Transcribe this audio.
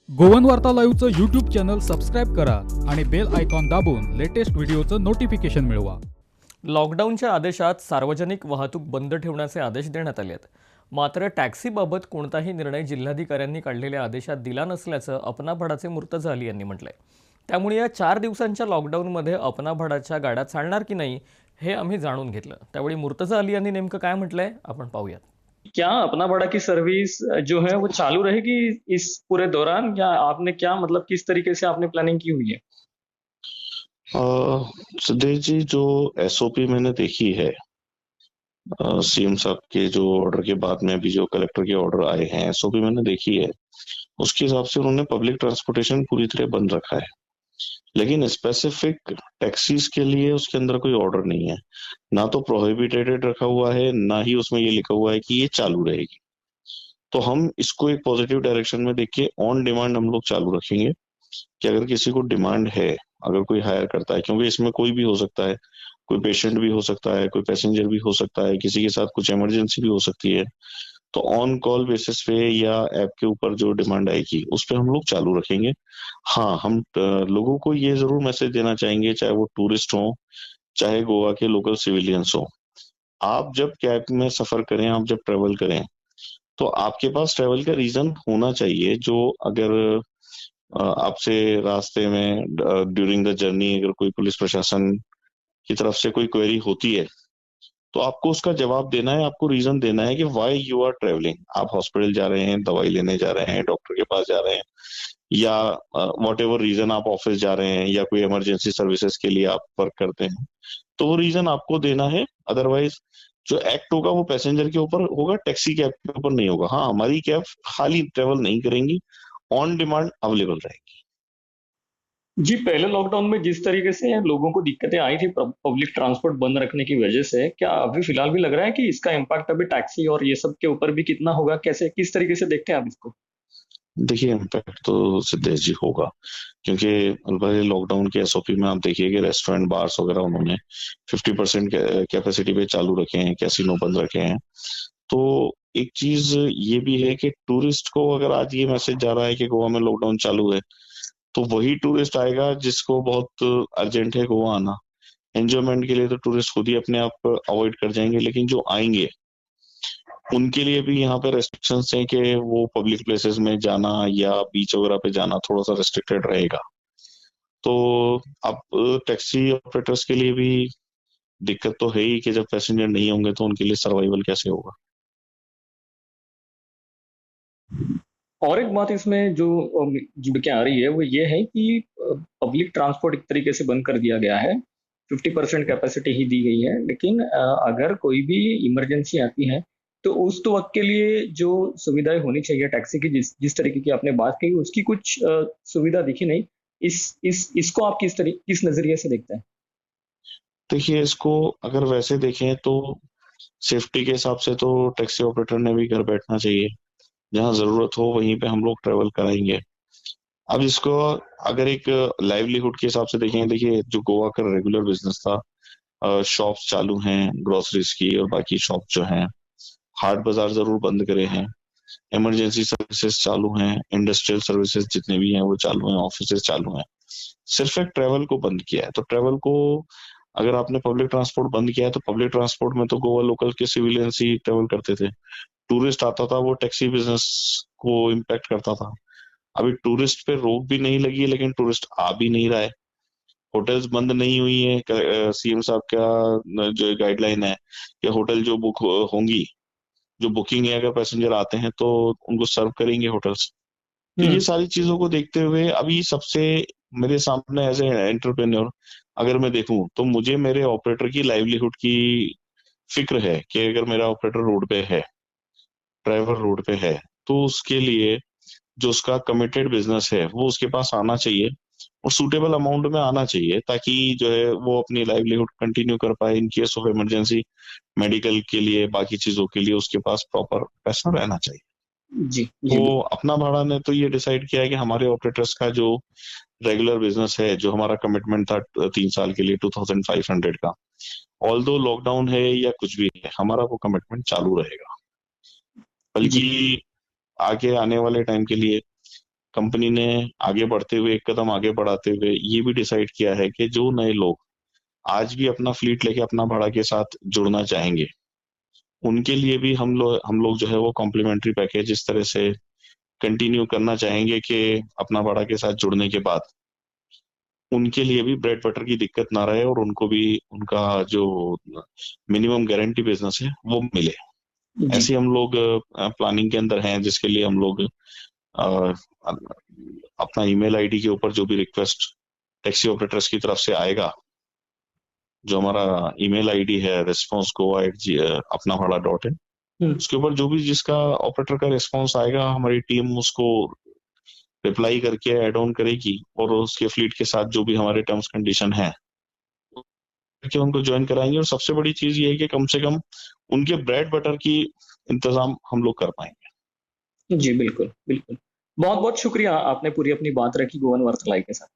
गोवन वार्ता लाईव्हचं YouTube channel subscribe करा आणि बेल आयकॉन दाबून लेटेस्ट व्हिडिओचं नोटिफिकेशन मिळवा. लॉकडाऊनच्या आदेशात सार्वजनिक वाहतूक बंद ठेवण्याचे आदेश देण्यात आले आहेत. मात्र टॅक्सीबाबत कोणताही निर्णय जिल्हाधिकाऱ्यांनी काढलेल्या आदेशात दिला नसल्याचं अपनाभाडाचे मुर्तजा अली यांनी म्हटलंय. त्यामुळे या 4 दिवसांच्या लॉकडाऊनमध्ये अपनाभाडाच्या गाड्या चालणार की नाही हे आम्ही जाणून घेतलं. त्यावेळी मुर्तजा अली यांनी नेमकं काय म्हटलंय आपण पाहूयात. क्या अपना बड़ा की सर्विस जो है वो चालू रहेगी इस पूरे दौरान, या आपने क्या मतलब किस तरीके से आपने प्लानिंग की हुई है? सिद्धेश जी, जो एसओपी मैंने देखी है सीएम साहब के जो ऑर्डर के बाद में अभी जो कलेक्टर के ऑर्डर आए हैं, एसओपी मैंने देखी है, उसके हिसाब से उन्होंने पब्लिक ट्रांसपोर्टेशन पूरी तरह बंद रखा है। लेकिन स्पेसिफिक टैक्सीज के लिए उसके अंदर कोई ऑर्डर नहीं है, ना तो प्रोहिबिटेड रखा हुआ है, ना ही उसमें ये लिखा हुआ है कि ये चालू रहेगी। तो हम इसको एक पॉजिटिव डायरेक्शन में देख के ऑन डिमांड हम लोग चालू रखेंगे कि अगर किसी को डिमांड है, अगर कोई हायर करता है, क्योंकि इसमें कोई भी हो सकता है, कोई पेशेंट भी हो सकता है, कोई पैसेंजर भी हो सकता है, किसी के साथ कुछ इमरजेंसी भी हो सकती है, तो ऑन कॉल बेसिस पे या ऐप के ऊपर जो डिमांड आएगी उस पर हम लोग चालू रखेंगे। हाँ, हम लोगों को ये जरूर मैसेज देना चाहेंगे, चाहे वो टूरिस्ट हो, चाहे गोवा के लोकल सिविलियंस हो, आप जब कैब में सफर करें, आप जब ट्रेवल करें, तो आपके पास ट्रेवल का रीजन होना चाहिए। जो अगर आपसे रास्ते में ड्यूरिंग द जर्नी अगर कोई पुलिस प्रशासन की तरफ से कोई क्वेरी होती है, तो आपको उसका जवाब देना है, आपको रीजन देना है कि व्हाई यू आर ट्रेवलिंग। आप हॉस्पिटल जा रहे हैं, दवाई लेने जा रहे हैं, डॉक्टर के पास जा रहे हैं, या वॉट एवर रीजन आप ऑफिस जा रहे हैं, या कोई इमरजेंसी सर्विसेज के लिए आप वर्क करते हैं, तो वो रीजन आपको देना है। अदरवाइज जो एक्ट होगा वो पैसेंजर के ऊपर होगा, टैक्सी कैब के ऊपर नहीं होगा। हाँ, हमारी कैब खाली ट्रेवल नहीं करेंगी, ऑन डिमांड अवेलेबल रहेगी। जी, पहले लॉकडाउन में जिस तरीके से लोगों को दिक्कतें आई थी पब्लिक ट्रांसपोर्ट बंद रखने की वजह से, क्या अभी फिलहाल भी लग रहा है कि इसका इम्पैक्ट अभी टैक्सी और ये सब के ऊपर भी कितना होगा? कैसे किस तरीके से देखते हैं आप इसको? देखिए, इम्पैक्ट तो सिद्धेश जी होगा, क्योंकि लॉकडाउन के एसओपी में आप देखिए कि रेस्टोरेंट बार्स वगैरह उन्होंने 50% कैपेसिटी पे चालू रखे हैं, कैसीनो बंद रखे हैं। तो एक चीज ये भी है कि टूरिस्ट को अगर आज ये मैसेज जा रहा है कि गोवा में लॉकडाउन चालू है, तो वही टूरिस्ट आएगा जिसको बहुत अर्जेंट है गोवा आना। एंजॉयमेंट के लिए तो टूरिस्ट खुद ही अपने आप अवॉइड कर जाएंगे, लेकिन जो आएंगे उनके लिए भी यहाँ पे रेस्ट्रिक्शंस हैं कि वो पब्लिक प्लेसेस में जाना या बीच वगैरह पे जाना थोड़ा सा रेस्ट्रिक्टेड रहेगा। तो अब टैक्सी ऑपरेटर्स के लिए भी दिक्कत तो है ही कि जब पैसेंजर नहीं होंगे तो उनके लिए सर्वाइवल कैसे होगा। और एक बात इसमें जो जुड़ के आ रही है वो ये है कि पब्लिक ट्रांसपोर्ट एक तरीके से बंद कर दिया गया है, 50% कैपेसिटी ही दी गई है, लेकिन अगर कोई भी इमरजेंसी आती है तो उस तो वक्त के लिए जो सुविधाएं होनी चाहिए टैक्सी की, जिस जिस तरीके की आपने बात कही, उसकी कुछ सुविधा दिखी नहीं। इसको आप किस नजरिए से देखते हैं? देखिए, इसको अगर वैसे देखें तो सेफ्टी के हिसाब से तो टैक्सी ऑपरेटर ने भी घर बैठना चाहिए, जहाँ जरूरत हो वहीं पे हम लोग ट्रेवल कराएंगे। अब इसको अगर एक लाइवलीहुड के हिसाब से देखें, देखिए जो गोवा का रेगुलर बिजनेस था, शॉप्स चालू हैं ग्रोसरीज की और बाकी शॉप जो हैं, हाट बाजार जरूर बंद करे हैं, इमरजेंसी सर्विसेज चालू हैं, इंडस्ट्रियल सर्विसेज जितने भी हैं वो चालू हैं, ऑफिसेज चालू हैं। सिर्फ एक ट्रेवल को बंद किया है। तो ट्रेवल को अगर आपने पब्लिक ट्रांसपोर्ट बंद किया है, तो पब्लिक ट्रांसपोर्ट में तो गोवा लोकल के सिविलियंस ही ट्रेवल करते थे। टूरिस्ट आता था, वो टैक्सी बिजनेस को इम्पैक्ट करता था। अभी टूरिस्ट पे रोक भी नहीं लगी है, लेकिन टूरिस्ट आ भी नहीं रहा है। होटल्स बंद नहीं हुई है। सीएम साहब का जो गाइडलाइन है कि होटल जो बुक होंगी, जो बुकिंग है, अगर पैसेंजर आते हैं तो उनको सर्व करेंगे होटल्स। तो ये सारी चीजों को देखते हुए अभी सबसे मेरे सामने एज ए एंटरप्रेन्योर अगर मैं देखूं, तो मुझे मेरे ऑपरेटर की लाइवलीहुड की फिक्र है कि अगर मेरा ऑपरेटर रोड पे है, ड्राइवर रोड पे है, तो उसके लिए जो उसका कमिटेड बिजनेस है वो उसके पास आना चाहिए और सूटेबल अमाउंट में आना चाहिए, ताकि जो है वो अपनी लाइवलीहुड कंटिन्यू कर पाए। In case of emergency medical के लिए, बाकी चीजों के लिए उसके पास प्रॉपर पैसा रहना चाहिए। जी जी। तो अपना भाड़ा ने तो ये डिसाइड किया है कि हमारे ऑपरेटर्स का जो रेगुलर बिजनेस है, जो हमारा कमिटमेंट था 3 साल के लिए 2500 का, ऑल दो लॉकडाउन है या कुछ भी है, हमारा वो कमिटमेंट चालू रहेगा। बल्कि जी आगे आने वाले टाइम के लिए कंपनी ने आगे बढ़ते हुए एक कदम आगे बढ़ाते हुए ये भी डिसाइड किया है कि जो नए लोग आज भी अपना फ्लीट लेके अपना भाड़ा के साथ जुड़ना चाहेंगे, उनके लिए भी हम लोग जो है वो कॉम्प्लीमेंट्री पैकेज इस तरह से कंटिन्यू करना चाहेंगे कि अपना भाड़ा के साथ जुड़ने के बाद उनके लिए भी ब्रेड बटर की दिक्कत ना रहे और उनको भी उनका जो मिनिमम गारंटी बिजनेस है वो मिले। जी ऐसे हम लोग प्लानिंग के अंदर हैं, जिसके लिए हम लोग अ, अपना ईमेल आईडी के ऊपर जो भी रिक्वेस्ट टैक्सी ऑपरेटर्स की तरफ से आएगा, जो हमारा ईमेल आईडी है responsegoa@apnaBhada.in, हम्म, उसके ऊपर जो भी जिसका ऑपरेटर का रिस्पॉन्स आएगा, हमारी टीम उसको रिप्लाई करके ऐड ऑन करेगी और उसके फ्लीट के साथ जो भी हमारे टर्म्स कंडीशन है कि उनको ज्वाइन कराएंगे। और सबसे बड़ी चीज ये है कि कम से कम उनके ब्रेड बटर की इंतजाम हम लोग कर पाएंगे। जी बिल्कुल बिल्कुल। बहुत बहुत शुक्रिया, आपने पूरी अपनी बात रखी गोवन वार्तालाई के साथ।